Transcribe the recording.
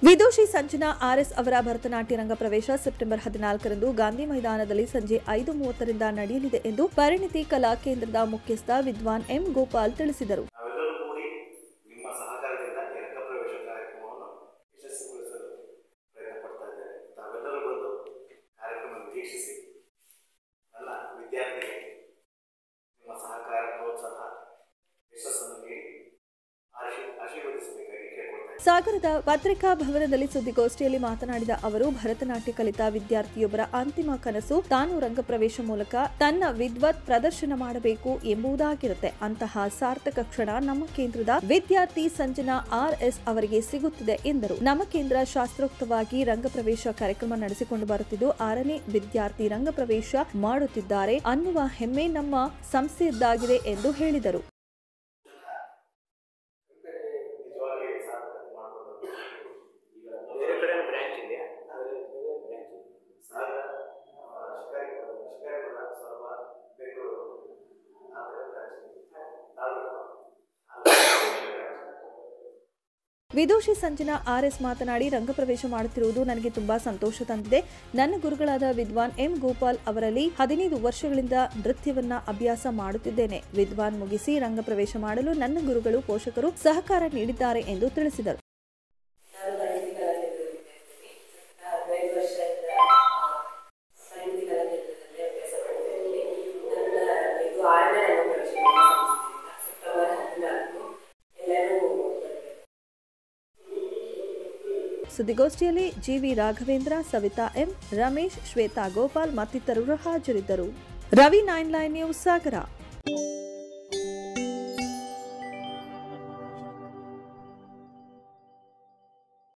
ವಿದೂಷಿ Sanjana RS ಅವರ ಭರತನಾಟ್ಯ ರಂಗ ಪ್ರವೇಶ September 14ರಂದು Gandhi ಮೈದಾನದಲ್ಲಿ ಸಂಜೆ 5:30ರಿಂದ ನಡೆಯಲಿದೆ ಎಂದು ಪರಿಣಿತಿ ಕಲಾ ಕೇಂದ್ರದ ಮುಖ್ಯಸ್ಥ ವಿದ್ವಾನ್ ಎಂ ಗೋಪಾಲ್ ತಿಳಿಸಿದರು. ಸಾಗರದ ಪತ್ರಿಕಾ ಭವನದಲ್ಲಿ ಸುದ್ದಿಗೋಷ್ಠಿಯಲ್ಲಿ ಮಾತನಾಡಿದ ಅವರು, ಭರತನಾಟ್ಯ ಕಲಿತ ವಿದ್ಯಾರ್ಥಿಯೊಬ್ಬರ ಅಂತಿಮ ಕನಸು ತಾನು ರಂಗಪ್ರವೇಶ ಮೂಲಕ ತನ್ನ ವಿದ್ವತ್ ಪ್ರದರ್ಶನ ಮಾಡಬೇಕು ಎಂಬುದಾಗಿರುತ್ತೆ. ಅಂತಹ ಸಾರ್ಥಕ ಕ್ಷಣ ನಮ್ಮ ಕೇಂದ್ರದ ವಿದ್ಯಾರ್ಥಿ ಸಂಜನಾ ಆರ್ಎಸ್ ಅವರಿಗೆ ಸಿಗುತ್ತಿದೆ ಎಂದರು. ನಮ್ಮ ಕೇಂದ್ರ ಶಾಸ್ತ್ರೋಕ್ತವಾಗಿ ರಂಗಪ್ರವೇಶ ಕಾರ್ಯಕ್ರಮ ನಡೆಸಿಕೊಂಡು ಬರುತ್ತಿದ್ದು 6ನೇ ವಿದ್ಯಾರ್ಥಿ ರಂಗಪ್ರವೇಶ ಮಾಡುತ್ತಿದ್ದಾರೆ ಅನ್ನುವ ಹೆಮ್ಮೆ ನಮ್ಮ ಸಂಸ್ಥೆಯದ್ದಾಗಿದೆ ಎಂದು ಹೇಳಿದರು. ವಿದೂಷಿ ಸಂಜನಾ ಆರ್ಎಸ್ ಮಾತನಾಡಿ, ರಂಗಪ್ರವೇಶ ಮಾಡುತ್ತಿರುವುದು ನನಗೆ ತುಂಬಾ ಸಂತೋಷ ತಂದಿದೆ. ನನ್ನ ಗುರುಗಳಾದ ವಿದ್ವಾನ್ ಎಂ ಗೋಪಾಲ್ ಅವರಲ್ಲಿ 15 ವರ್ಷಗಳಿಂದ ನೃತ್ಯವನ್ನ ಅಭ್ಯಾಸ ಮಾಡುತ್ತಿದ್ದೇನೆ. ವಿದ್ವಾನ್ ಮುಗಿಸಿ ರಂಗಪ್ರವೇಶ ಮಾಡಲು ನನ್ನ ಗುರುಗಳು ಪೋಷಕರು ಸಹಕಾರ ನೀಡಿದ್ದಾರೆ ಎಂದು ತಿಳಿಸಿದರು. ಸುದ್ದಿಗೋಷ್ಠಿಯಲ್ಲಿ ಜಿವಿ ರಾಘವೇಂದ್ರ, ಸವಿತಾ ಎಂ, ರಮೇಶ್, ಶ್ವೇತಾ ಗೋಪಾಲ್ ಮತ್ತಿತರರು ಹಾಜರಿದ್ದರು. ರವಿ 9 ಲೈವ್ ನ್ಯೂಸ್ ಸಾಗರ.